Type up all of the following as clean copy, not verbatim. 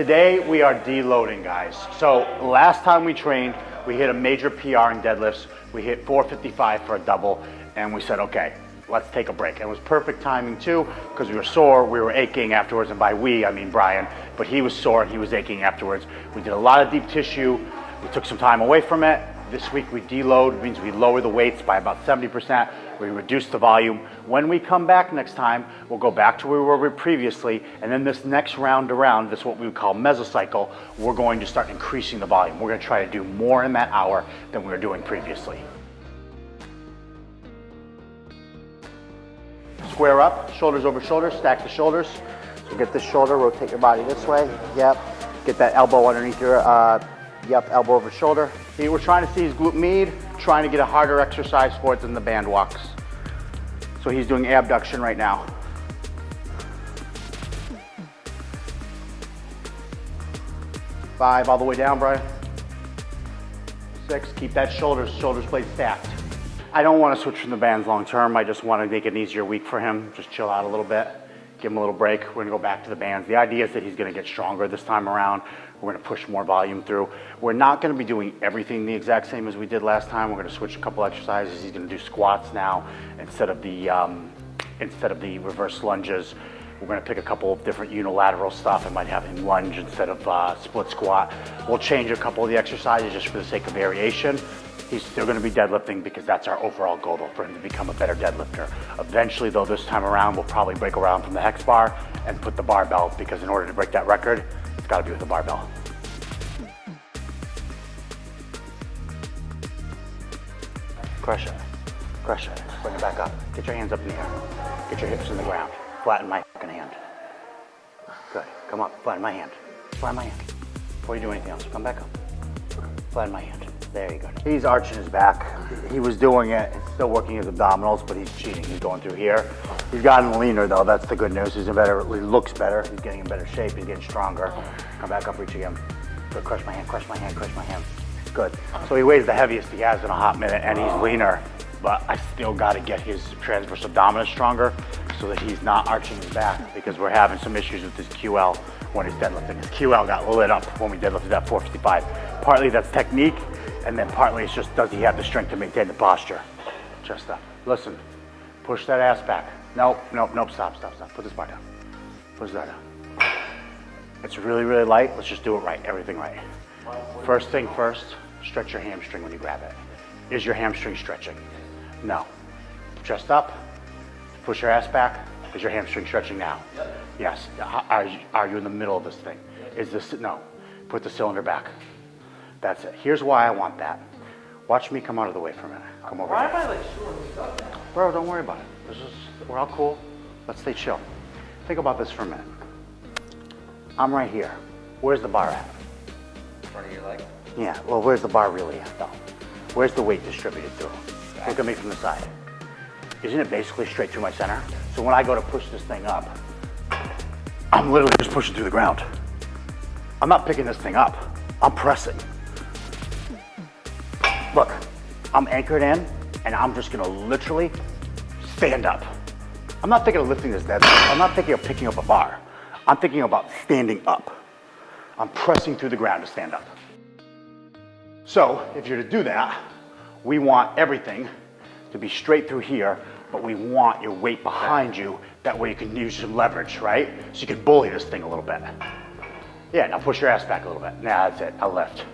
Today we are deloading, guys. So last time we trained, we hit a major PR in deadlifts. We hit 455 for a double, and we said, okay, let's take a break. And it was perfect timing too, because we were sore, we were aching afterwards, and by we, I mean Brian, but he was sore and he was aching afterwards. We did a lot of deep tissue. We took some time away from it. This week we deload, it means we lower the weights by about 70%. We reduce the volume. When we come back next time, we'll go back to where we were previously, and then this next round around, this is what we would call mesocycle, we're going to start increasing the volume. We're going to try to do more in that hour than we were doing previously. Square up, shoulders over shoulders, stack the shoulders. So get this shoulder, rotate your body this way. Yep. Get that elbow underneath your, elbow over shoulder. See, we're trying to see his glute med, trying to get a harder exercise for it than the band walks. So he's doing abduction right now. 5, all the way down, Brian. 6, keep that shoulders blade stacked. I don't want to switch from the bands long term. I just want to make it an easier week for him. Just chill out a little bit, give him a little break. We're gonna go back to the bands. The idea is that he's gonna get stronger this time around. We're gonna push more volume through. We're not gonna be doing everything the exact same as we did last time. We're gonna switch a couple exercises. He's gonna do squats now instead of the reverse lunges. We're gonna pick a couple of different unilateral stuff. I might have him lunge instead of split squat. We'll change a couple of the exercises just for the sake of variation. He's still going to be deadlifting because that's our overall goal, for him to become a better deadlifter. Eventually, though, this time around, we'll probably break around from the hex bar and put the barbell, because in order to break that record, it's got to be with the barbell. Crush it. Crush it. Bring it back up. Get your hands up in the air. Get your hips in the ground. Flatten my fucking hand. Good. Come up. Flatten my hand. Flatten my hand. Before you do anything else, come back up. Flatten my hand. There you go. He's arching his back. He was doing it. He's still working his abdominals, but he's cheating. He's going through here. He's gotten leaner, though. That's the good news. He looks better. He's getting in better shape. He's getting stronger. Come back up, reach again. Good. Crush my hand, crush my hand, crush my hand. Good. So he weighs the heaviest he has in a hot minute, and he's leaner, but I still got to get his transverse abdominus stronger so that he's not arching his back, because we're having some issues with his QL when he's deadlifting. His QL got lit up when we deadlifted that 455. Partly that's technique, and then partly it's just, does he have the strength to maintain the posture? Chest up. Listen, push that ass back. Nope, stop. Put this bar down. Push that down. It's really, really light. Let's just do it right, everything right. First thing first, stretch your hamstring when you grab it. Is your hamstring stretching? No. Chest up, push your ass back. Is your hamstring stretching now? Yep. Yes. Are you in the middle of this thing? Is this, no. Put the cylinder back. That's it. Here's why I want that. Watch me come out of the way for a minute. Come over. Why am I like short and stuff now? Bro, don't worry about it. We're all cool. Let's stay chill. Think about this for a minute. I'm right here. Where's the bar at? In front of your leg? Yeah, well, where's the bar really at, though? Where's the weight distributed through? Look at me from the side. Isn't it basically straight through my center? So when I go to push this thing up, I'm literally just pushing through the ground. I'm not picking this thing up. I'm pressing. Look, I'm anchored in, and I'm just gonna literally stand up. I'm not thinking of lifting this deadlift. I'm not thinking of picking up a bar. I'm thinking about standing up. I'm pressing through the ground to stand up. So if you're to do that, we want everything to be straight through here, but we want your weight behind you. That way you can use some leverage, right? So you can bully this thing a little bit. Yeah, now push your ass back a little bit. Now that's it, I'll lift.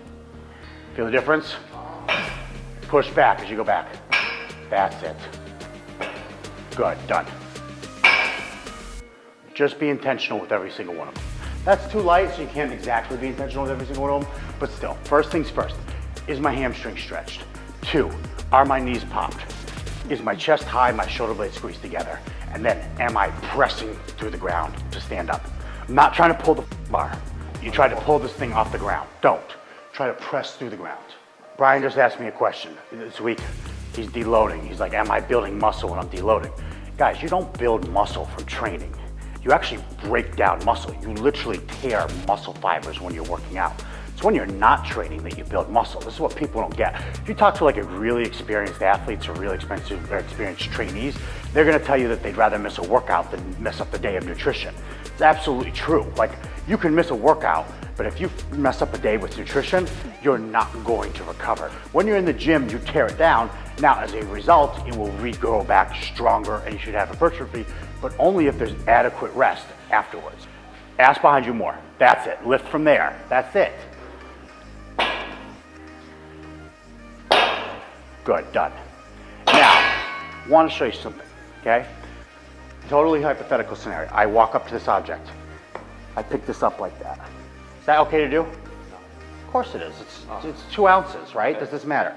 Feel the difference? Push back as you go back. That's it. Good, done. Just be intentional with every single one of them. That's too light, so you can't exactly be intentional with every single one of them, but still, first things first, is my hamstring stretched? 2, are my knees popped? Is my chest high, my shoulder blades squeezed together? And then, am I pressing through the ground to stand up? I'm not trying to pull the bar. You try to pull this thing off the ground. Don't. Try to press through the ground. Brian just asked me a question this week. He's deloading. He's like, am I building muscle when I'm deloading? Guys, you don't build muscle from training. You actually break down muscle. You literally tear muscle fibers when you're working out. It's when you're not training that you build muscle. This is what people don't get. If you talk to like a really experienced athletes or really experienced trainees, they're gonna tell you that they'd rather miss a workout than mess up the day of nutrition. It's absolutely true. Like, you can miss a workout, but if you mess up a day with nutrition, you're not going to recover. When you're in the gym, you tear it down. Now, as a result, it will regrow back stronger and you should have hypertrophy, but only if there's adequate rest afterwards. Ass behind you more. That's it. Lift from there. That's it. Good, done. Now, I want to show you something, okay? Totally hypothetical scenario. I walk up to this object. I pick this up like that. Is that okay to do? No. Of course it is. It's 2 ounces, right? Okay. Does this matter?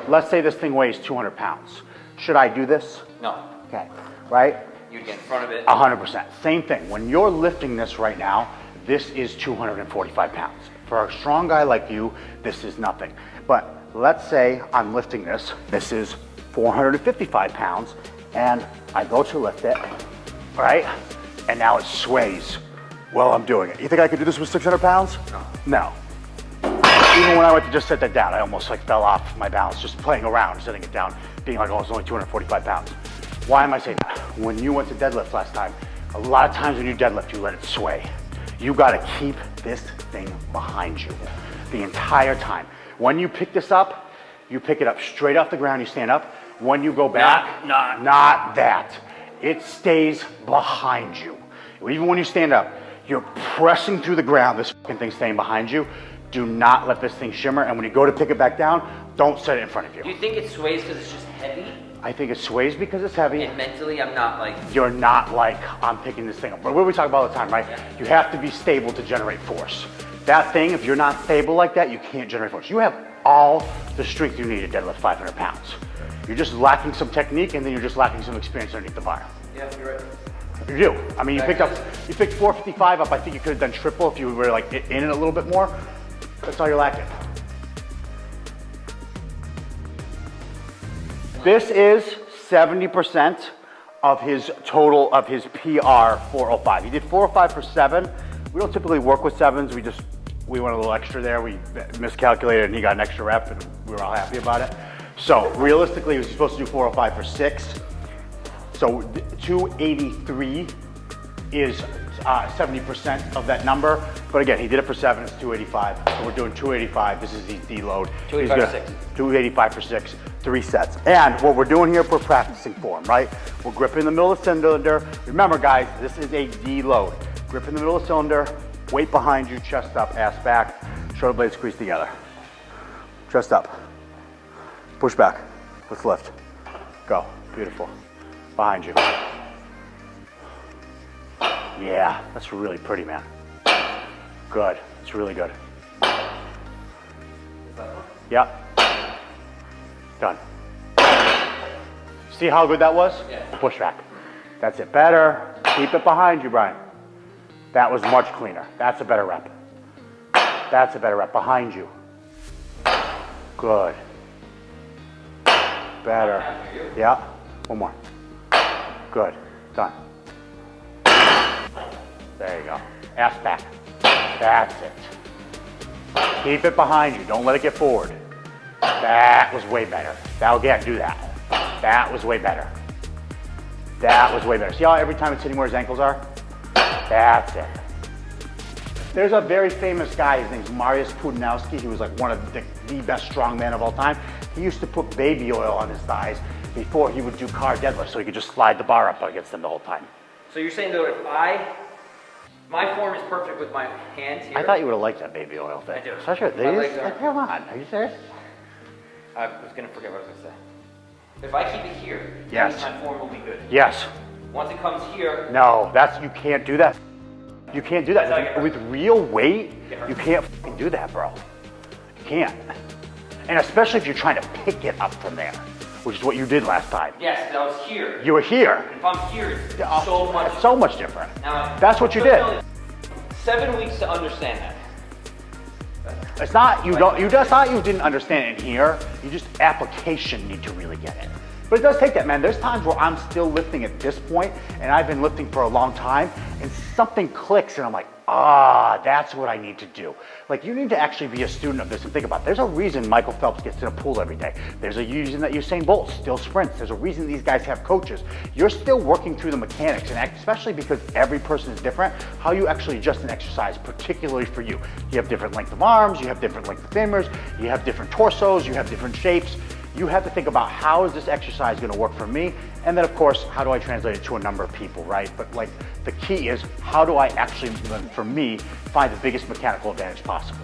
Let's say this thing weighs 200 pounds. Should I do this? No. Okay, right? You'd get in front of it. 100%. Same thing. When you're lifting this right now, this is 245 pounds. For a strong guy like you, this is nothing. But let's say I'm lifting this. This is 455 pounds, and I go to lift it, right? And now it sways while I'm doing it. You think I could do this with 600 pounds? No. Even when I went to just set that down, I almost like fell off my balance just playing around, setting it down, being like, oh, it's only 245 pounds. Why am I saying that? When you went to deadlift last time, a lot of times when you deadlift, you let it sway. You gotta keep this thing behind you the entire time. When you pick this up, you pick it up straight off the ground, you stand up. When you go back, not that. It stays behind you. Even when you stand up, you're pressing through the ground, this fucking thing staying behind you. Do not let this thing shimmer, and when you go to pick it back down, don't set it in front of you. Do you think it sways because it's just heavy? I think it sways because it's heavy. And mentally, I'm not like... You're not like, I'm picking this thing up. But what we talk about all the time, right? Yeah. You have to be stable to generate force. That thing, if you're not stable like that, you can't generate force. You have all the strength you need to deadlift 500 pounds. You're just lacking some technique, and then you're just lacking some experience underneath the bar. Yeah, you're right. You do. I mean, you picked 455 up. I think you could have done triple if you were like in it a little bit more. That's all you're lacking. This is 70% of his total of his PR 405. He did 405 for 7. We don't typically work with 7s. We went a little extra there. We miscalculated and he got an extra rep and we were all happy about it. So realistically, he was supposed to do 405 for 6. So 283 is 70% of that number. But again, he did it for 7, it's 285. So we're doing 285. This is the deload. 285 for 6. 285 for 6, 3 sets. And what we're doing here, we're practicing form, right? We're gripping the middle of the cylinder. Remember guys, this is a deload. Grip in the middle of the cylinder, weight behind you, chest up, ass back, shoulder blades squeeze together. Chest up. Push back. Let's lift. Go. Beautiful. Behind you. Yeah, that's really pretty, man. Good. It's really good. Yep. Done. See how good that was? Yeah. Push back. That's it. Better. Keep it behind you, Brian. That was much cleaner. That's a better rep. That's a better rep. Behind you. Good. Better. Yeah. One more. Good. Done. There you go. Ass back. That's it. Keep it behind you. Don't let it get forward. That was way better. Now again, do that. That was way better. That was way better. See how every time it's hitting where his ankles are? That's it. There's a very famous guy, his name's Mariusz Pudenowski. He was like one of the best strongmen of all time. He used to put baby oil on his thighs before he would do car deadlifts so he could just slide the bar up against them the whole time. So you're saying though, if my form is perfect with my hands here. I thought you would have liked that baby oil thing. I do. Especially with My these. legs are- Come on, are you serious? I was gonna forget what I was gonna say. If I keep it here, Yes. my form will be good. Yes. Once it comes here, No, you can't do that. You can't do That's how I that. get With hurt. real weight, Get hurt. you can't fucking do that, bro. You can't. And especially if you're trying to pick it up from there, which is what you did last time. yes, I was here. You were here. If I'm here, it's so much. So much different. Now, That's what you it took did. me 7 weeks to understand that. It's not you don't. You just not you didn't understand it in here. You just application need to really get it. But it does take that, man. There's times where I'm still lifting at this point, and I've been lifting for a long time, and something clicks, and I'm like, that's what I need to do. Like, you need to actually be a student of this and think about it. There's a reason Michael Phelps gets in a pool every day. There's a reason that Usain Bolt still sprints. There's a reason these guys have coaches. You're still working through the mechanics, and especially because every person is different, how you actually adjust an exercise, particularly for you. You have different length of arms, you have different length of femurs, you have different torsos, you have different shapes. You have to think about, how is this exercise gonna work for me? And then of course, how do I translate it to a number of people, right? But like, the key is, how do I actually, for me, find the biggest mechanical advantage possible?